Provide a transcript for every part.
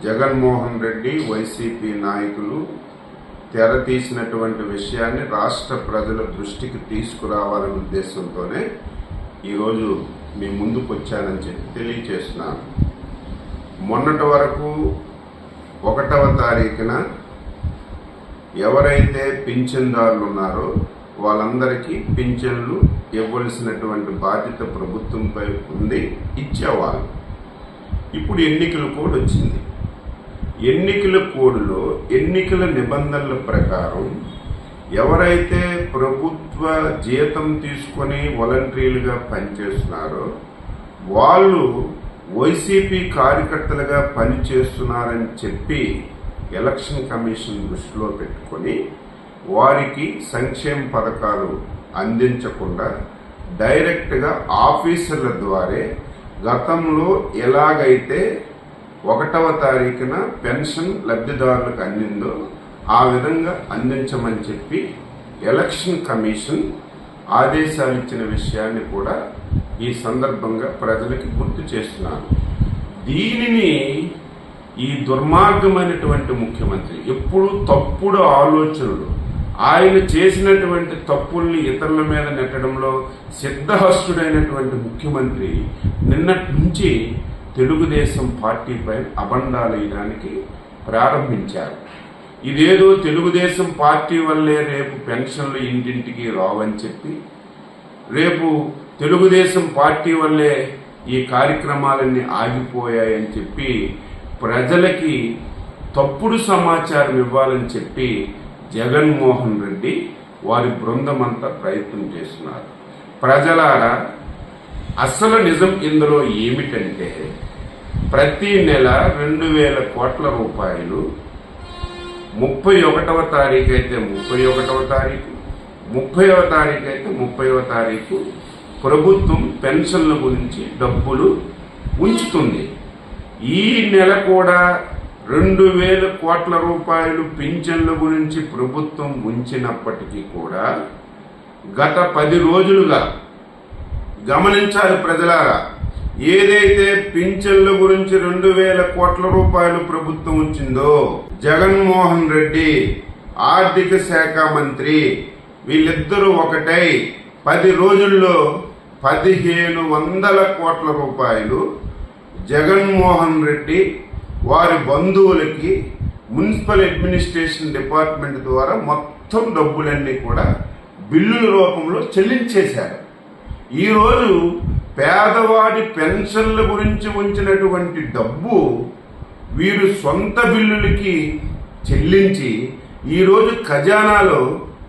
Jaganmohan Reddy YCP నాయకులు తెర తీసినటువంటి విషయాన్ని రాష్ట్ర ప్రజల దృష్టికి తీసుకురావాలనే ఉద్దేశంతోనే ఈరోజు మీ ముందుకు వచ్చానని చెప్పి తెలియజేస్తున్నాను. మొన్నటి వరకు 1వ తారీఖున ఎవరైతే పింఛన్దారులు ఉన్నారో వాళ్ళందరికీ పింఛన్లు ఇవ్వాల్సినటువంటి బాధ్యత ప్రభుత్వంపై ఉంది, ఇచ్చేవాళ్ళు. ఇప్పుడు ఎన్నికల కోడ్ వచ్చింది. ఎన్నికల కోడ్లో ఎన్నికల నిబంధనల ప్రకారం ఎవరైతే ప్రభుత్వ జీతం తీసుకొని వాలంటీర్లుగా పనిచేస్తున్నారో వాళ్ళు వైసీపీ కార్యకర్తలుగా పనిచేస్తున్నారని చెప్పి ఎలక్షన్ కమిషన్ దృష్టిలో పెట్టుకొని వారికి సంక్షేమ పథకాలు అందించకుండా డైరెక్ట్గా ఆఫీసర్ల ద్వారా గతంలో ఎలాగైతే 1వ తారీఖున పెన్షన్ లబ్ధిదారులకు అందిందో ఆ విధంగా అందించమని చెప్పి ఎలక్షన్ కమిషన్ ఆదేశాలు ఇచ్చిన విషయాన్ని కూడా ఈ సందర్భంగా ప్రజలకి గుర్తు చేస్తున్నాను. దీనిని ఈ దుర్మార్గమైనటువంటి ముఖ్యమంత్రి ఎప్పుడు తప్పుడు ఆలోచనలు, ఆయన చేసినటువంటి తప్పుల్ని ఇతరుల మీద నెట్టడంలో సిద్ధహస్తుడైనటువంటి ముఖ్యమంత్రి నిన్నటి నుంచి తెలుగుదేశం పార్టీపై అబండాలు వేయడానికి ప్రారంభించారు. ఇదేదో తెలుగుదేశం పార్టీ వల్లే రేపు పెన్షన్లు ఇంటింటికి రావని చెప్పి, రేపు తెలుగుదేశం పార్టీ వల్లే ఈ కార్యక్రమాలన్నీ ఆగిపోయాయని చెప్పి ప్రజలకి తప్పుడు సమాచారం ఇవ్వాలని చెప్పి జగన్మోహన్ రెడ్డి వారి బృందం అంతా ప్రయత్నం చేస్తున్నారు. ప్రజలారా, అసలు నిజం ఇందులో ఏమిటంటే ప్రతి నెల 2,000 కోట్ల రూపాయలు 31వ తారీఖు అయితే 31వ తారీఖు, 30వ తారీఖు అయితే 30వ తారీఖు ప్రభుత్వం పెన్షన్ల గురించి డబ్బులు ఉంచుతుంది. ఈ నెల కూడా 2,000 కోట్ల రూపాయలు పింఛన్ల గురించి ప్రభుత్వం ఉంచినప్పటికీ కూడా గత 10 రోజులుగా గమనించాలి ప్రజలారా, ఏదైతే పింఛన్ల గురించి 2,000 కోట్ల రూపాయలు ప్రభుత్వం ఉంచిందో జగన్మోహన్ రెడ్డి ఆర్థిక శాఖ మంత్రి వీళ్ళిద్దరూ ఒకటై 10 రోజుల్లో 1,500 కోట్ల రూపాయలు జగన్మోహన్ రెడ్డి వారి బంధువులకి మున్సిపల్ అడ్మినిస్ట్రేషన్ డిపార్ట్మెంట్ ద్వారా మొత్తం డబ్బులన్నీ కూడా బిల్లుల రూపంలో చెల్లించేశారు. ఈరోజు పేదవాడి పెన్షన్ల గురించి ఉంచినటువంటి డబ్బు వీరు సొంత బిల్లులకి చెల్లించి ఈరోజు ఖజానాలో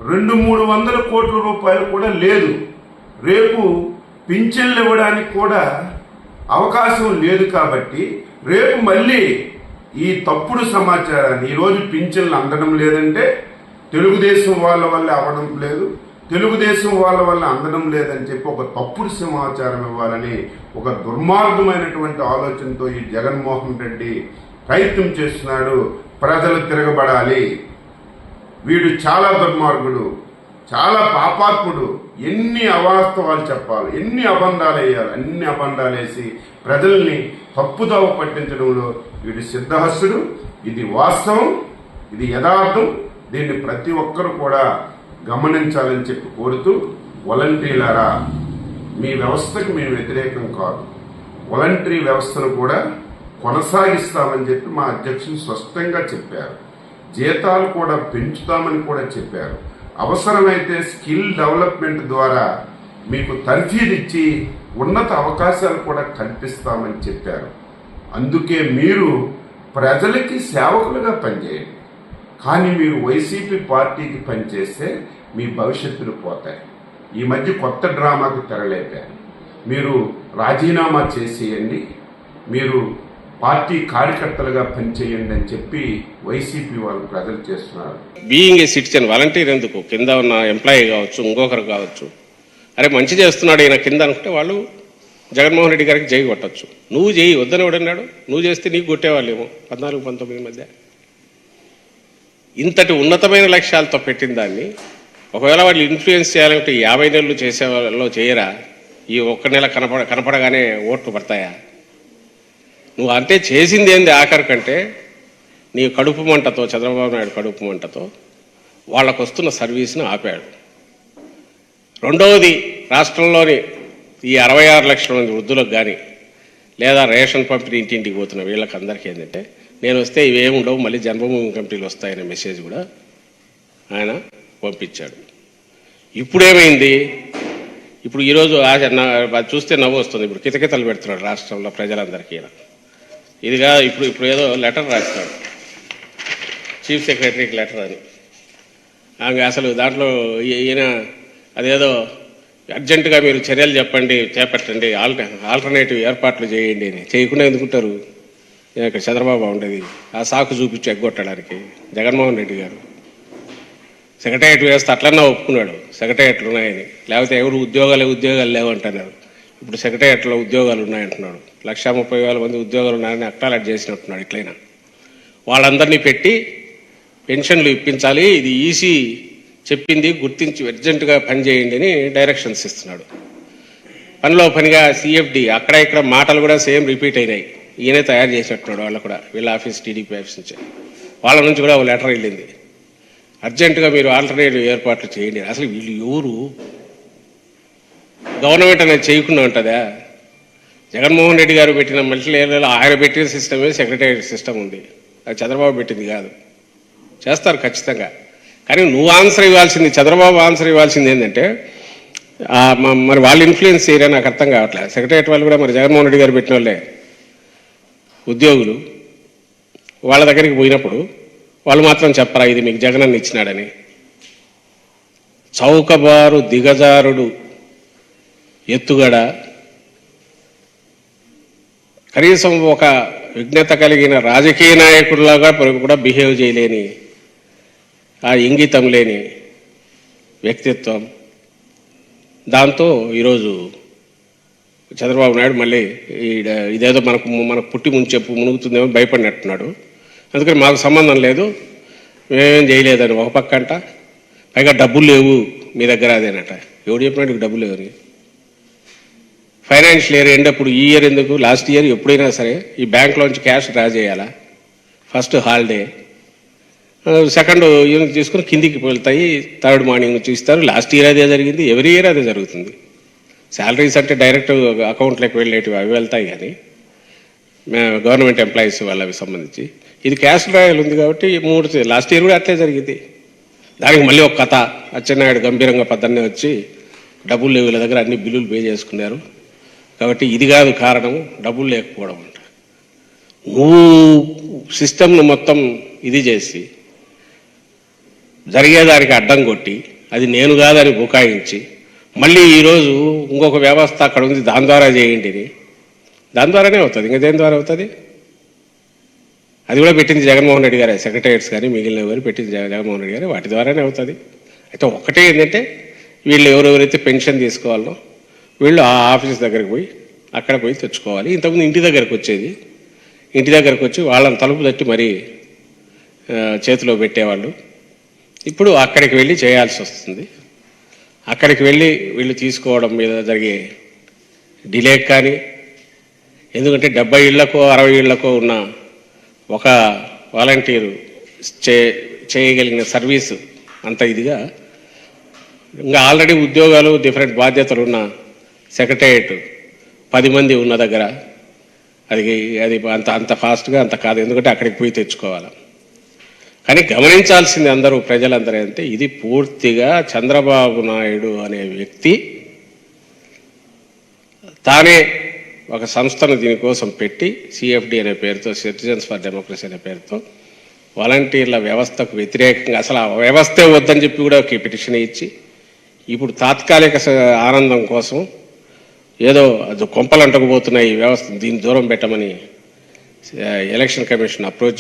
200-300 కోట్ల రూపాయలు కూడా లేదు. రేపు పింఛన్లు ఇవ్వడానికి కూడా అవకాశం లేదు. కాబట్టి రేపు మళ్ళీ ఈ తప్పుడు సమాచారాన్ని, ఈరోజు పింఛన్లు అందడం లేదంటే తెలుగుదేశం వాళ్ళ వల్ల అవ్వడం లేదు, తెలుగుదేశం వాళ్ళ వల్ల అందడం లేదని చెప్పి ఒక తప్పుడు సమాచారం ఇవ్వాలని ఒక దుర్మార్గమైనటువంటి ఆలోచనతో ఈ జగన్మోహన్ రెడ్డి ప్రయత్నం చేస్తున్నాడు. ప్రజలు తిరగబడాలి, వీడు చాలా దుర్మార్గుడు, చాలా పాపాత్ముడు, ఎన్ని అవాస్తవాలు చెప్పాలి, ఎన్ని అబంధాలు వేయాలి, అన్ని అబంధాలు వేసి ప్రజల్ని తప్పుదోవ పట్టించడంలో వీడు సిద్ధహస్తుడు. ఇది వాస్తవం, ఇది యథార్థం. దీన్ని ప్రతి ఒక్కరు కూడా గమనించాలని చెప్పి కోరుతూ, వాలంటీర్లారా, మీ వ్యవస్థకు మేము వ్యతిరేకం కాదు, వాలంటరీ వ్యవస్థను కూడా కొనసాగిస్తామని చెప్పి మా అధ్యక్షులు స్పష్టంగా చెప్పారు. జీతాలు కూడా పెంచుతామని కూడా చెప్పారు. అవసరమైతే స్కిల్ డెవలప్మెంట్ ద్వారా మీకు తర్ఫీదు ఇచ్చి ఉన్నత అవకాశాలు కూడా కల్పిస్తామని చెప్పారు. అందుకే మీరు ప్రజలకి సేవకులుగా పనిచేయండి. కానీ మీరు వైసీపీ పార్టీకి పనిచేస్తే మీ భవిష్యత్తులు పోతాయి. ఈ మధ్య కొత్త డ్రామాకు తెరలేపారు. మీరు రాజీనామా చేసేయండి, మీరు పార్టీ కార్యకర్తలుగా పనిచేయండి అని చెప్పి వైసీపీ వాళ్ళు ప్రజలు చేస్తున్నారు. బీయింగ్ ఏ సిటిజన్, వాలంటీర్ ఎందుకు, కింద ఉన్న ఎంప్లాయీ కావచ్చు, ఇంకొకరు కావచ్చు, అరే మంచి చేస్తున్నాడు ఈయన కింద అనుకుంటే వాళ్ళు జగన్మోహన్ రెడ్డి గారికి జై కొట్టచ్చు. నువ్వు చేయి వద్దని ఎవడన్నాడు? నువ్వు చేస్తే నీకు కొట్టేవాళ్ళేమో 14-19 మధ్య. ఇంతటి ఉన్నతమైన లక్ష్యాలతో పెట్టిన దాన్ని ఒకవేళ వాళ్ళు ఇన్ఫ్లుయెన్స్ చేయాలంటే 50 నెలలు చేసే వాళ్ళలో చేయరా? ఈ ఒక్క నెల కనపడగానే ఓట్లు పడతాయా? నువ్వు అంటే చేసింది ఏంది ఆఖరి కంటే నీ కడుపు మంటతో, చంద్రబాబు నాయుడు కడుపు మంటతో వాళ్ళకు వస్తున్న సర్వీస్ను ఆపాడు. రెండవది, రాష్ట్రంలోని ఈ 66 లక్షల మంది వృద్ధులకు కానీ లేదా రేషన్ పంపిణీ ఇంటింటికి పోతున్న వీళ్ళకి అందరికీ ఏంటంటే నేను వస్తే ఇవేమి ఉండవు, మళ్ళీ జన్మభూమి కమిటీలు వస్తాయనే మెసేజ్ కూడా ఆయన పంపించాడు. ఇప్పుడేమైంది? ఇప్పుడు ఈరోజు చూస్తే నవ్వు వస్తుంది. ఇప్పుడు కితకితలు పెడుతున్నాడు రాష్ట్రంలో ప్రజలందరికీ. ఇదిగా ఇప్పుడు ఏదో లెటర్ రాస్తాడు, చీఫ్ సెక్రటరీకి లెటర్ అని. అసలు దాంట్లో ఈయన అదేదో అర్జెంటుగా మీరు చర్యలు చేపట్టండి, ఆల్టర్నేటివ్ ఏర్పాట్లు చేయండి అని. చేయకుండా ఎందుకుంటారు? ఇక్కడ చంద్రబాబు ఉండేది ఆ సాకు చూపించి ఎగ్గొట్టడానికి. జగన్మోహన్ రెడ్డి గారు సెక్రటేరియట్ వ్యవస్థ అట్లన్నా ఒప్పుకున్నాడు, సెక్రటేరియట్లు ఉన్నాయని. లేకపోతే ఎవరు ఉద్యోగాలు లేవు అంటున్నారు. ఇప్పుడు సెక్రటేరియట్లో ఉద్యోగాలు ఉన్నాయంటున్నాడు. 130,000 మంది ఉద్యోగాలు ఉన్నాయని అక్టాలెట్ చేసినట్టున్నాడు. ఇట్లయినా వాళ్ళందరినీ పెట్టి పెన్షన్లు ఇప్పించాలి, ఇది ఈసీ చెప్పింది గుర్తించి అర్జెంటుగా పని చేయండి అని డైరెక్షన్స్ ఇస్తున్నాడు. పనిలో పనిగా సిఎఫ్డి అక్కడ ఇక్కడ మాటలు కూడా సేమ్ రిపీట్ అయినాయి. ఈయనే తయారు చేసినట్టున్నాడు. వాళ్ళు కూడా వీళ్ళ ఆఫీస్, టీడీపీ ఆఫీస్ నుంచి, వాళ్ళ నుంచి కూడా ఒక లెటర్ వెళ్ళింది, అర్జెంటుగా మీరు ఆల్టర్నేటివ్ ఏర్పాట్లు చేయండి. అసలు వీళ్ళు ఎవరు? గవర్నమెంట్ అనేది చేయకుండా ఉంటుందా? జగన్మోహన్ రెడ్డి గారు పెట్టిన మల్టీలేయర్లలో ఆయన పెట్టిన సిస్టమే సెక్రటేరియట్ సిస్టమ్ ఉంది. అది చంద్రబాబు పెట్టింది కాదు. చేస్తారు ఖచ్చితంగా. కానీ నువ్వు ఆన్సర్ ఇవ్వాల్సింది, చంద్రబాబు ఆన్సర్ ఇవ్వాల్సింది ఏంటంటే మరి వాళ్ళ ఇన్ఫ్లుయెన్స్ ఏరియా నాకు అర్థం కావట్లేదు. సెక్రటేరియట్ వాళ్ళు కూడా మరి జగన్మోహన్ రెడ్డి గారు పెట్టిన వాళ్ళే ఉద్యోగులు. వాళ్ళ దగ్గరికి పోయినప్పుడు వాళ్ళు మాత్రం చెప్పరా ఇది మీకు జగనన్న ఇచ్చినాడని? చౌకబారు దిగజారుడు ఎత్తుగడ, కనీసం ఒక విజ్ఞత కలిగిన రాజకీయ నాయకుడిలాగా కూడా బిహేవ్ చేయలేని, ఆ ఇంగితం లేని వ్యక్తిత్వం, దాంతో ఈరోజు చంద్రబాబు నాయుడు మళ్ళీ ఇదేదో మనకు పుట్టి మునుగుతుందేమో భయపడినట్టున్నాడు. అందుకని మాకు సంబంధం లేదు, మేమేం చేయలేదని ఒక పక్క అంట. పైగా డబ్బులు లేవు మీ దగ్గర అదేనట. ఎవడు చెప్పినట్టు డబ్బులు లేవని? ఫైనాన్షియల్ ఇయర్ ఎండప్పుడు ఈ ఇయర్ ఎందుకు? లాస్ట్ ఇయర్ ఎప్పుడైనా సరే ఈ బ్యాంక్లోంచి క్యాష్ డ్రా చేయాలా? ఫస్ట్ హాలిడే, సెకండ్ యూనిట్ తీసుకుని కిందికి వెళ్తాయి, థర్డ్ మార్నింగ్ నుంచి ఇస్తారు. లాస్ట్ ఇయర్ అదే జరిగింది, ఎవ్రీ ఇయర్ అదే జరుగుతుంది. శాలరీస్ అంటే డైరెక్ట్ అకౌంట్లోకి వెళ్ళేటివి అవి వెళ్తాయి, కానీ గవర్నమెంట్ ఎంప్లాయీస్ వాళ్ళవి సంబంధించి ఇది క్యాష్ డ్రాయల్ ఉంది కాబట్టి లాస్ట్ ఇయర్ కూడా అట్లే జరిగింది. దానికి మళ్ళీ ఒక కథ, అచ్చెన్నాయుడు గంభీరంగా పద్దన్నే వచ్చి డబ్బులు లేవు వీళ్ళ దగ్గర, అన్ని బిల్లులు పే చేసుకున్నారు కాబట్టి ఇది కాదు కారణం, డబ్బులు లేకపోవడం అంట. నువ్వు సిస్టమ్ను మొత్తం ఇది చేసి జరిగేదానికి అడ్డం కొట్టి అది నేను కాదని బుకాయించి మళ్ళీ ఈరోజు ఇంకొక వ్యవస్థ అక్కడ ఉంది దాని ద్వారా చేయండి, దాని ద్వారానే అవుతుంది. ఇంకా దేని ద్వారా అవుతుంది? అది కూడా పెట్టింది జగన్మోహన్ రెడ్డి గారే, సెక్రటేరియట్స్ కానీ మిగిలిన ఎవరు పెట్టింది జగన్మోహన్ రెడ్డి గారే, వాటి ద్వారానే అవుతుంది. అయితే ఒకటే ఏంటంటే వీళ్ళు ఎవరెవరైతే పెన్షన్ తీసుకోవాలో వీళ్ళు ఆ ఆఫీస్ దగ్గరికి పోయి అక్కడ పోయి తెచ్చుకోవాలి. ఇంతకుముందు ఇంటి దగ్గరకు వచ్చేది, ఇంటి దగ్గరకు వచ్చి వాళ్ళని తలుపు తట్టి మరీ చేతిలో పెట్టేవాళ్ళు. ఇప్పుడు అక్కడికి వెళ్ళి చేయాల్సి వస్తుంది. అక్కడికి వెళ్ళి వీళ్ళు తీసుకోవడం మీద జరిగే డిలే కానీ, ఎందుకంటే 70 ఇళ్లకో 60 ఇళ్లకో ఉన్న ఒక వాలంటీరు చేయగలిగిన సర్వీసు అంత ఇదిగా, ఇంకా ఆల్రెడీ ఉద్యోగాలు డిఫరెంట్ బాధ్యతలు ఉన్న సెక్రటేరియట్ 10 మంది ఉన్న దగ్గర అది అంత ఫాస్ట్గా అంత కాదు, ఎందుకంటే అక్కడికి పోయి తెచ్చుకోవాలి. కానీ గమనించాల్సింది అందరూ ప్రజలందరూ అంటే ఇది పూర్తిగా చంద్రబాబు నాయుడు అనే వ్యక్తి తానే ఒక సంస్థను దీనికోసం పెట్టి సిఎఫ్డి అనే పేరుతో, సిటిజన్స్ ఫర్ డెమోక్రసీ అనే పేరుతో వాలంటీర్ల వ్యవస్థకు వ్యతిరేకంగా అసలు ఆ వ్యవస్థే వద్దని చెప్పి కూడా ఒక పిటిషన్ ఇచ్చి ఇప్పుడు తాత్కాలిక ఆనందం కోసం ఏదో అది కొంపలంటకపోతున్నాయి ఈ వ్యవస్థ, దీన్ని దూరం పెట్టమని ఎలక్షన్ కమిషన్ అప్రోచ్